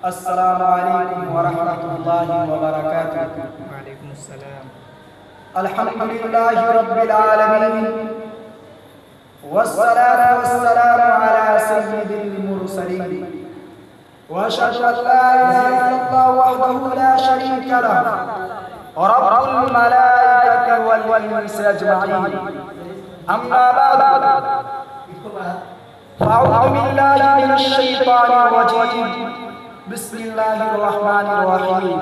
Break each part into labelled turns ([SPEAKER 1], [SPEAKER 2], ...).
[SPEAKER 1] السلام علیکم ورحمۃ اللہ وبرکاتہ۔
[SPEAKER 2] وعلیکم السلام۔
[SPEAKER 1] الحمدللہ رب العالمین والصلاة والسلام علی سید المرسلین واشهد ان لا اله الا اللہ وحدہ لا شریک لہ رب الملائکۃ والانس اجمعین، اما بعد فاعوذ باللہ من الشیطان الرجیم، بسم اللہ الرحمن الرحیم۔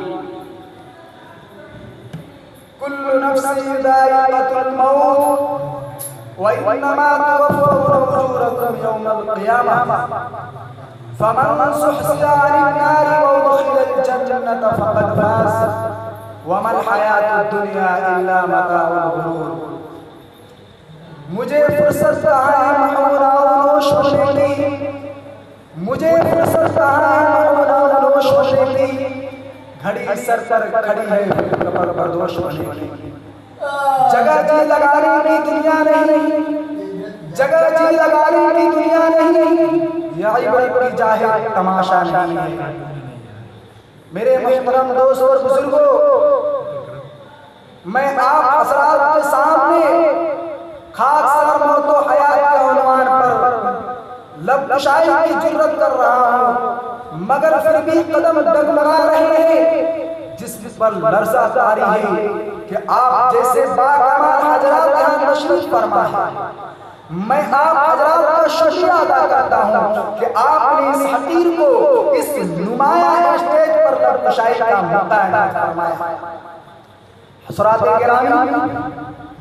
[SPEAKER 1] كل نفس ذائقة الموت وإنما توفون أجوركم يوم القيامة فمن زحزح عن النار وأدخل الجنة فقد فاز وما الحياة الدنيا إلا متاع الغرور۔ مجھے فرصت کہاں ہے محمود آنوش ہونے کی، مجھے فرصت کہاں ہے محمود آنوش ہونے کی، گھڑی سر پر کھڑی ہے کمر بردوش ہونے کی۔ جگہ جی لگانے کی دنیا نہیں، جگہ جی لگانے کی دنیا نہیں، یہ عبرت کی جاہر تماشا نہیں ہے۔ میرے محترم دوست اور بزرگوں، میں آپ حضرات کے سامنے خاکسار موت و حیات کے عنوان پر لب کشائی کی جرت کر رہا ہوں، مگر پھر بھی قدم ڈگمگا رہے ہیں جس پر لرزہ طاری ہے کہ آپ جیسے باکمال حضرات یہاں تشریف فرما ہے۔ میں آپ حضرات کا شکریہ ادا کرتا ہوں کہ آپ نے اس حقیر کو اس نمایاں اسٹیج پر لب کشائی کا موقع عنایت فرمایا۔ حضرات گرامی،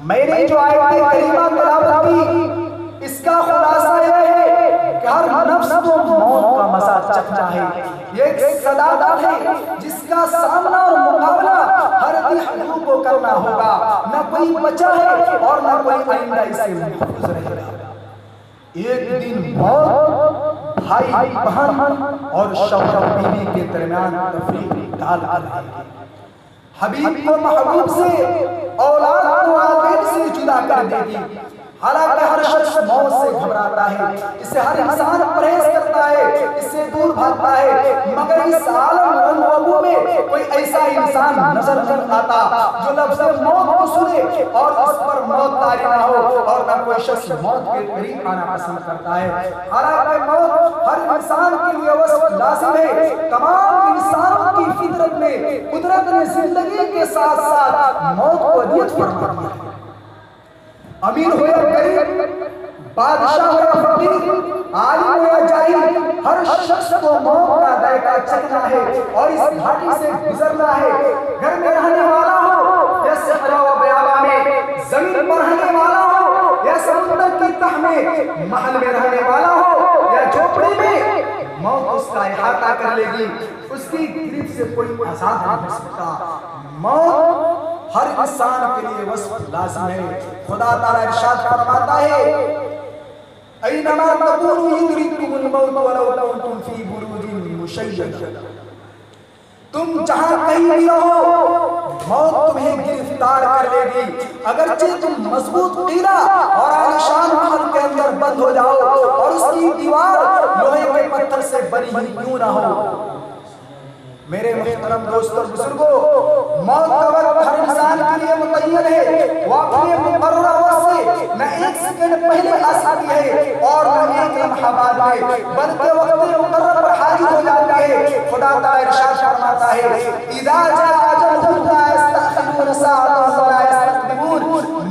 [SPEAKER 1] میں نے جو آیت کریمہ تلاوت کی، اس کا خلاصہ یہ ہے کہ ہر نفس کو موت کا مزہ چکھنا ہے۔ یہ ایک صداقت ہے جس کا سامنا اور مقابلہ ہر دل کو کرنا ہوگا، نہ کوئی بچا ہے اور نہ کوئی آئندہ اسے محفوظ رہے گا۔ ایک دن موت بھائی بہن اور شوہر بیوی کے درمیان تفریق ڈال آئے گی۔ حبیب کو محبوب سے، اولاد کو والدین سے جدا کر دے گی۔ حالانکہ ہر شخص موت سے گھبراتا ہے، اسے ہر انسان پرہیز کرتا ہے، اس سے دور بھاگتا ہے، مگر اس عالم رنگ وبو میں کوئی ایسا انسان نظر نہیں آتا جو لفظ موت کو سنے اور اس پر موت طاری نہ ہو، اور نہ کوئی شخص موت کے قریب آنا پسند کرتا ہے۔ حالانکہ موت ہر انسان کے لیے وصف لازم ہے۔ تمام انسانوں کی فطرت میں قدرت نے زندگی کے ساتھ ساتھ موت کو عطیت فرما دیا ہے۔ امیر ہو یا غریب، بادشاہ ہو یا فقیر، عالم ہو یا جاہل، ہر شخص کو موت کا ذائقہ چکھنا ہے اور اس گھاٹی سے گزرنا ہے۔ گھر میں رہنے والا ہو یا صحرا و بیاباں میں، زمین پر رہنے والا ہو یا سمندر کی تہ میں، محل میں رہنے والا ہو یا جھوپڑی میں، موت اس کا احاطہ کر لے گی، اس کی گرفت سے کوئی آزاد نہیں ہو سکتا۔ موت ہر انسان کے لیے وصف لازم ہے۔ خدا تعالیٰ ارشاد فرماتا ہے، اینما تکونوا یدرککم الموت ولو کنتم فی بروج مشیدہ۔ تم جہاں کہیں بھی رہو، موت تمہیں گرفتار کر لے گی، اگرچہ تم مضبوط قلعہ اور عالیشان محل کے اندر بند ہو جاؤ اور اس کی دیوار لوہے کے پتھر سے بنی ہی کیوں نہ ہو۔ میرے محترم دوست اور بزرگوں، موت کا وقت ہر انسان کے لیے متعین ہے۔ وہ اپنے مقررہ وقت سے نہ ایک سیکنڈ پہلے آ سکتی ہے اور نہ ایک لمحہ بعد میں، بلکہ وقت مقرر پر حاضر ہو جاتی ہے۔ خدا تعالیٰ ارشاد فرماتا ہے، اذا جاء اجلهم لا يستأخرون ساعة ولا يستقدمون۔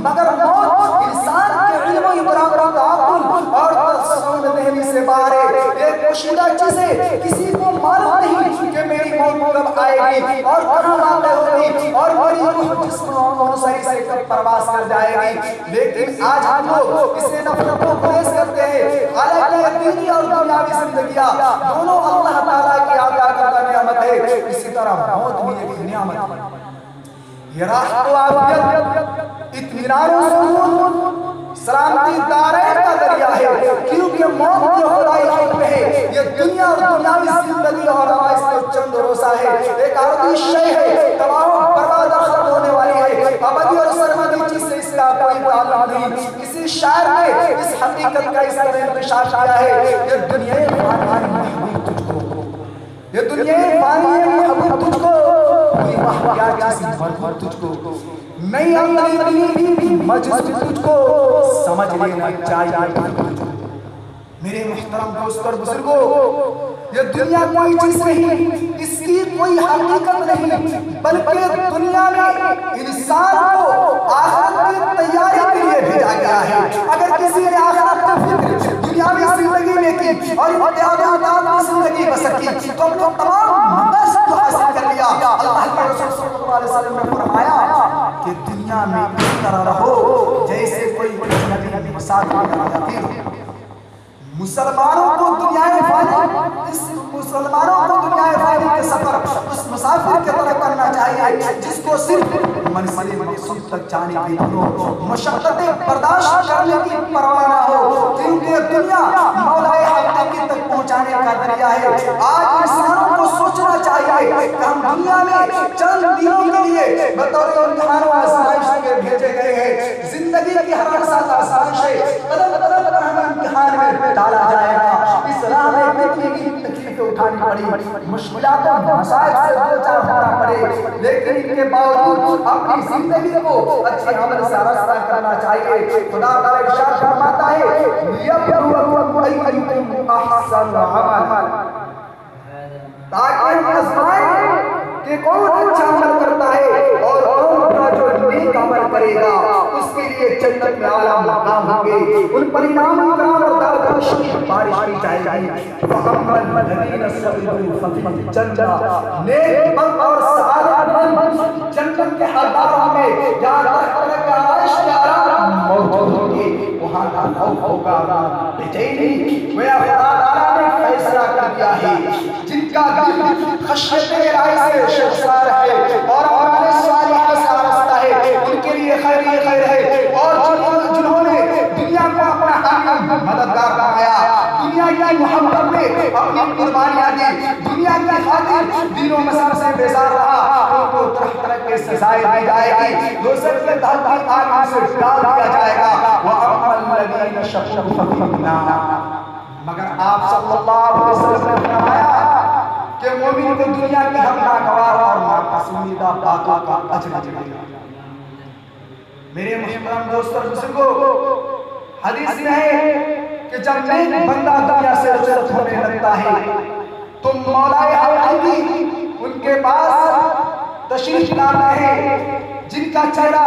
[SPEAKER 1] مگر موت انسان کے علم و ادراک و تعقل اور تصور ذہنی سے باہر ہے۔ ایک پوشیدہ چیز ہے، کسی کو معلوم نہیں کہ میری موت کب آئے گی اور کہاں واقع ہوگی اور میری روح جسم و سری سے کب پرواز کر جائے گی۔ لیکن آج ہم لوگ اسے نفرت و گریز کرتے ہیں، حالانکہ دینی اور دنیاوی زندگیاں دونوں اللہ تعالیٰ کی عطا کردہ نعمت ہے، اسی طرح موت بھی ایک نعمت ہے۔ یہ راحت و عافیت، اطمینان و سکون، سلامتی دارین کا ذریعہ ہے، کیونکہ موت جو خدائی حکم ہے، یہ دنیا اور دنیاوی زندگی اور آئس کو چند روزہ ہے، ایک عرضی شے ہے، تمام برباد ختم ہونے والی ہے، ابدی اور سرمدی چیز سے اس کا کوئی تعلق نہیں۔ کسی شاعر نے اس حقیقت کا اس طرح انتشار کیا ہے، یہ دنیا محبوب تجھ کو یہ دنیا فانی ہے محبت تجھ کو کوئی واقعہ چیز مربوط تجھ کو نہیں اندھی مجلس تجھ کو سمجھ لینا چاہیے میرے محترم دوست اور بزرگوں یہ دنیا کوئی چیز نہیں اس کی کوئی حقیقت نہیں بلکہ دنیا میں انسان کو آخرت کی تیاری کے لیے بھیجا گیا ہے اگر کسی نے آخرت کا فکر دنیاوی زندگی میں کی اور اتحاد و اتحاد کی زندگی بسر کی تو اپنے تمام مقصد کو حاصل کر لیا اللہ کے رسول صلی اللہ علیہ وسلم نے فرمایا کہ دنیا میں اس طرح رہو جیسے کوئی نبی مسافر جاتی ہو مسلمانوں کو دنیا فانی اس مسلمانوں کو دنیا فانی کے سفر اس مسافر کی طرح کرنا چاہیے جس کو صرف منزل مقصود تک جانے کی ہو مشقتیں برداشت کرنے کی پرواہ نہ ہو کیونکہ دنیا مولا حقیقی تک پہنچانے کا ذریعہ ہے آج انسانوں کو سوچنا چاہیے کہ ہم دنیا میں چند دنوں کے لیے بطور امتحان و آزمائش کے بھیجے گئے ہیں زندگی کی ہر سال آزمائش ہے بدل بدل کر ہم امتحان میں ڈالا جائے گا اس راہ میں کتنی تکلیفیں اٹھانی پڑی مشکلات و مسائل سے دو چار ہونا پڑے لیکن ان کے باوجود اپنی زندگی کو اچھے عمل سے راستہ کرنا چاہیے خدا تعالی ارشاد فرماتا ہے لیبلوکم ایکم احسن عمل تاکہ ہم آزمائیں کہ کون اچھا عمل کرتا ہے اور کون جو نیک عمل کرے گا اس کے لیے جنت میں اعلیٰ مقام ہوں گے ان پر انعام اکرام اور دعوت کی بارش کی جائے گی فَأَمَّا الَّذِينَ صَبِرُوا فِي الْجَنَّةِ نیک بخت اور سعادت مند جنت کے حقداروں میں جہاں طرح کے آرائش کے آرام موجود ہوں گے وہاں نہ خوف ہوگا بے چینی گویا خدا تعالیٰ نے فیصلہ کر دیا ہے جن کا دل خشیت الہی سے شرمسار ہے اور اعمال صالحہ سے آراستہ ہے ان کے لیے خیر ہی خیر ہے اور جنہوں نے دنیا کو اپنا حامی مددگار بنایا دنیا کی محبت میں اپنی قربانیاں دی دنیا کی خاطر دین و مذہب سے بیزار رہا ان کو طرح طرح کے سزائیں دی جائے گی دوزخ کے دہاتی آگ سے ڈال دیا جائے گا وَأَمَّا الَّذِينَ شَقُوا فِي النَّارِ مگر آپ صلی اللہ علیہ وسلم نے فرمایا کہ مومن کو دنیا کی ہر ناگوار اور ناپسندیدہ باتوں کا اجر ملے گا میرے محترم دوست اور بزرگوں حدیث میں ہے کہ جب نیک بندہ دنیا سے رخصت ہونے لگتا ہے تو مولا حقیقی ان کے پاس تشریف لاتے ہیں جن کا چہرہ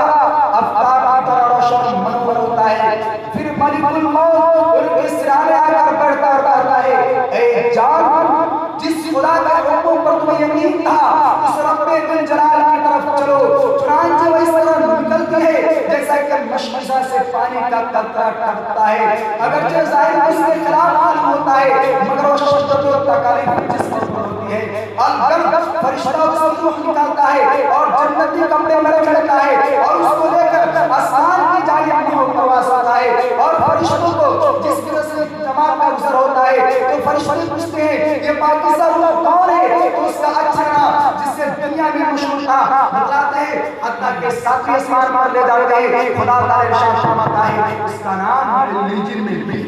[SPEAKER 1] افطار کی طرح روشن منور ہوتا ہے پھر ملک الموت ان کے سرانے آ کر بیٹھتا اور کہتا ہے اے جان جس خدا کا حکم پر تمہیں یقین تھا اس رب ذل جلال کی طرف چلو چنانچہ وہ اس طرح نکلتی ہے جیسا کہ مشمشہ سے پانی کا قطرہ ٹپکتا ہے اگرچہ ظاہر اس کے خلاف معلوم ہوتا ہے مگر وہ شدت و تکلیف جس پر ہوتی ہے الگرد فرشتہ اس کی روح نکالتا ہے اور جنتی کمرے میں چڑھتا ہے اور اس کو لے کر آسمان کی جانب منہ پرواز ہوتا ہے اور فرشتوں کو جس طرح سے جماعت کا گزر ہوتا ہے تو فرشتے پوچھتے ہیں یہ پاکیزہ روح کون ہے تو اس کا اچھا نام جس سے دنیا میں مشہور تھا بتلاتے ہیں حتیٰ کہ ساتویں آسمان پر لے جاتے ہیں خدا تعالی ارشاد فرماتا ہے اس کا نام لیجن میں بھی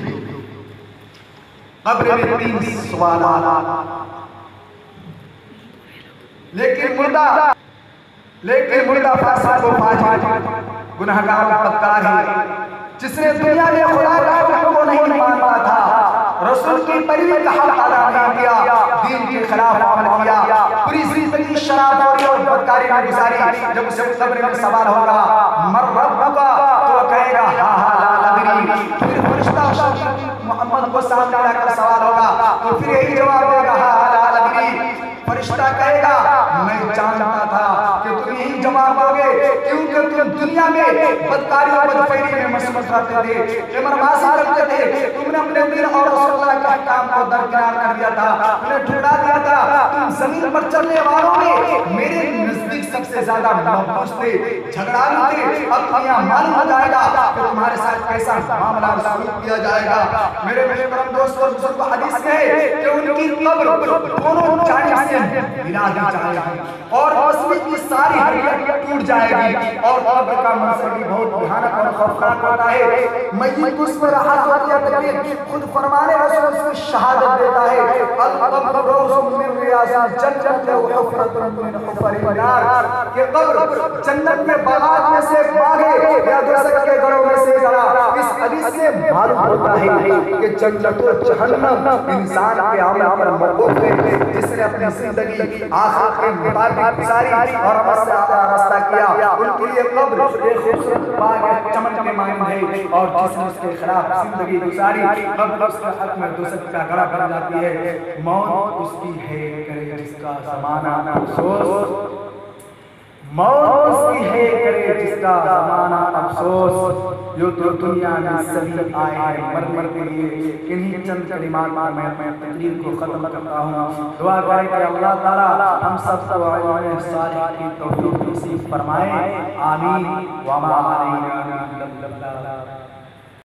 [SPEAKER 1] قبر میں 3 سوالات لیکن مردہ فاسق و فاجر گناہگار و بدکار ہے جس نے دنیا میں خدا کا حکم کو نہیں مانتا تھا رسول کی پیروی کا حق ادا نہیں کیا دین کے خلاف عمل کیا پوری زندگی شراب اور بدکاری میں گزاری جب اسے قبر میں سوال ہوگا مر ربک تو وہ کہے گا ہاں ہاں لا ادری پھر فرشتہ محمد کو سامنے لا کر سوال ہوگا تو پھر یہی جواب دے گا ہاں لا ادری فرشتہ کہے گا میں جانتا تھا کہ تم یہی جواب دو گے کیونکہ تم دنیا میں بدکاری اور بدفعلی میں مشغول رہتے تھے قماربازی کرتے تھے تم نے اپنے دین اور رسول اللہ کے احکام کو درکنار کر دیا تھا انہیں ٹھکرا دیا تھا تم زمین پر چلنے والوں میں میرے نزدیک سب سے زیادہ محبوس تھے جھگڑالو تھے اب دنیا معلوم ہو جائے گا کہ تمہارے ساتھ کیسا معاملہ سلوک کیا جائے گا میرے محترم دوست اور بزرگ حدیث میں ہے کہ ان کی قبر دونوں جانب سے ملا دی جائے گی اور اس کی ساری ہڈیاں ٹوٹ جائے گی اور قبر کا منظر بھی بہت بھیانک اور خوفناک ہوتا ہے میت اس پر راحت ہوتی ہے خود فرمانے رسول اس کی شہادت دیتا ہے القبر روض من ریاض ریاض الجنت وحفرۃ من حفر النار، یہ قبر جنت کے باغات میں سے ایک باغ ہے یا دوزخ کے گڑھوں میں سے گڑھا۔ اس حدیث سے معلوم ہوتا ہے کہ جنت و جہنم انسان کے عمل پر موقوف ہے۔ جس نے اپنی زندگی آخرت کے مطابق گزاری اور عمل سے آراستہ کیا، ان کے لیے قبر ایک خوبصورت باغ چمن کے مانند ہے، اور جس نے اس کے خلاف زندگی گزاری قبر اس کے حق میں دوزخ کا گڑھا بن جاتی ہے۔ موت اس کی ہے کرے جس کا زمانہ افسوس، موت اس کی ہے کرے جس کا زمانہ افسوس۔ جو دنیا میں سبھی آئے مرنے کے لیے، انہی چند کلمات میں تقریر کو ختم کرتا ہوں۔ دعا کریں کہ اللہ تعالی ہم سب کو علم صالح کی توفیق نصیب فرمائے، آمین۔ وما علینا الا البلاغ۔